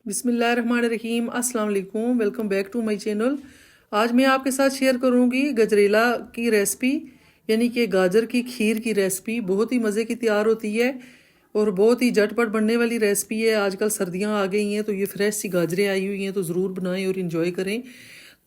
बिस्मिल्लाहिर्रहमानिर्रहीम, अस्सलाम वालेकुम। Welcome back to my channel. आज मैं आपके साथ शेयर करूंगी गजरेला की रेसिपी, यानी कि गाजर की खीर की रेसिपी। बहुत ही मज़े की तैयार होती है और बहुत ही झटपट बनने वाली रेसिपी है। आजकल सर्दियां आ गई हैं तो ये फ्रेश सी गाजरें आई हुई हैं, तो ज़रूर बनाएं और इन्जॉय करें।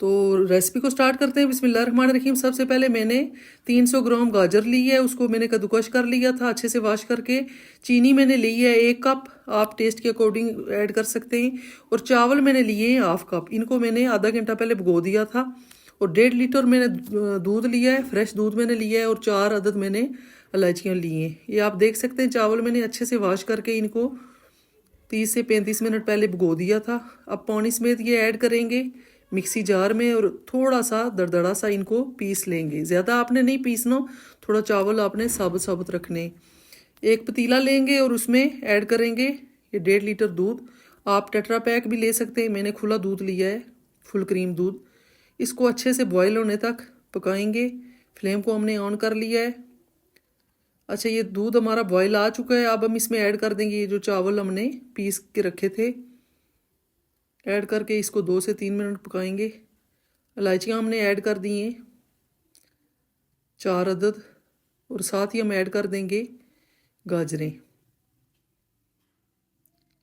तो रेसिपी को स्टार्ट करते हैं। बिस्मिल्लाहिर्रहमानिर्रहीम। सबसे पहले मैंने 300 ग्राम गाजर ली है, उसको मैंने कद्दूकश कर लिया था अच्छे से वॉश करके। चीनी मैंने ली है 1 कप, आप टेस्ट के अकॉर्डिंग ऐड कर सकते हैं। और चावल मैंने लिए हैं 1/2 कप, इनको मैंने आधा घंटा पहले भिगो दिया था। और 1.5 लीटर मैंने दूध लिया है, फ्रेश दूध मैंने लिया है। और 4 अदद मैंने इलायचियाँ ली हैं। ये आप देख सकते हैं, चावल मैंने अच्छे से वॉश करके इनको 30 से 35 मिनट पहले भिगो दिया था। अब पानी समेत ये ऐड करेंगे मिक्सी जार में और थोड़ा सा दरदरा सा इनको पीस लेंगे। ज़्यादा आपने नहीं पीसना, थोड़ा चावल आपने साबुत साबुत रखने। एक पतीला लेंगे और उसमें ऐड करेंगे ये 1.5 लीटर दूध। आप टेट्रा पैक भी ले सकते हैं, मैंने खुला दूध लिया है, फुल क्रीम दूध। इसको अच्छे से बॉयल होने तक पकाएंगे। फ्लेम को हमने ऑन कर लिया है। अच्छा, ये दूध हमारा बॉयल आ चुका है। अब हम इसमें ऐड कर देंगे ये जो चावल हमने पीस के रखे थे। ऐड करके इसको 2 से 3 मिनट पकाएंगे। इलायचियाँ हमने ऐड कर दी हैं 4 अदद, और साथ ही हम ऐड कर देंगे गाजरें।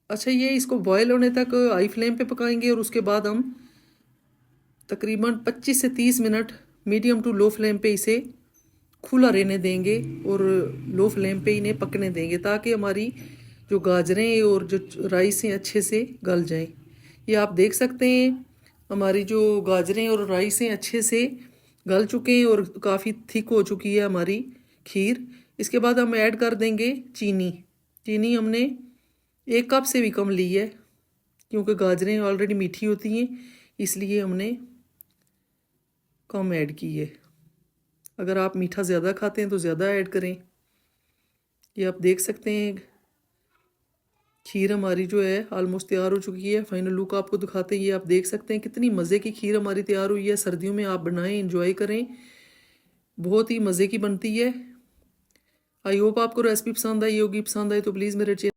अच्छा, ये इसको बॉयल होने तक हाई फ्लेम पे पकाएंगे और उसके बाद हम तकरीबन 25 से 30 minute medium to low flame पे इसे खुला रहने देंगे और लो फ्लेम पे इन्हें पकने देंगे, ताकि हमारी जो गाजरें और जो राइस हैं अच्छे से गल जाएं। ये आप देख सकते हैं, हमारी जो गाजरें और राइस हैं अच्छे से गल चुके हैं और काफ़ी थिक हो चुकी है हमारी खीर। इसके बाद हम ऐड कर देंगे चीनी। चीनी हमने 1 कप से भी कम ली है, क्योंकि गाजरें ऑलरेडी मीठी होती हैं, इसलिए हमने कम ऐड की है। अगर आप मीठा ज़्यादा खाते हैं तो ज़्यादा ऐड करें। ये आप देख सकते हैं, खीर हमारी जो है ऑलमोस्ट तैयार हो चुकी है। फाइनल लुक आपको दिखाते हैं। ये आप देख सकते हैं कितनी मज़े की खीर हमारी तैयार हुई है। सर्दियों में आप बनाएं, इंजॉय करें, बहुत ही मज़े की बनती है। आई होप आपको रेसिपी पसंद आई होगी। पसंद आई तो प्लीज़ मेरे चैनल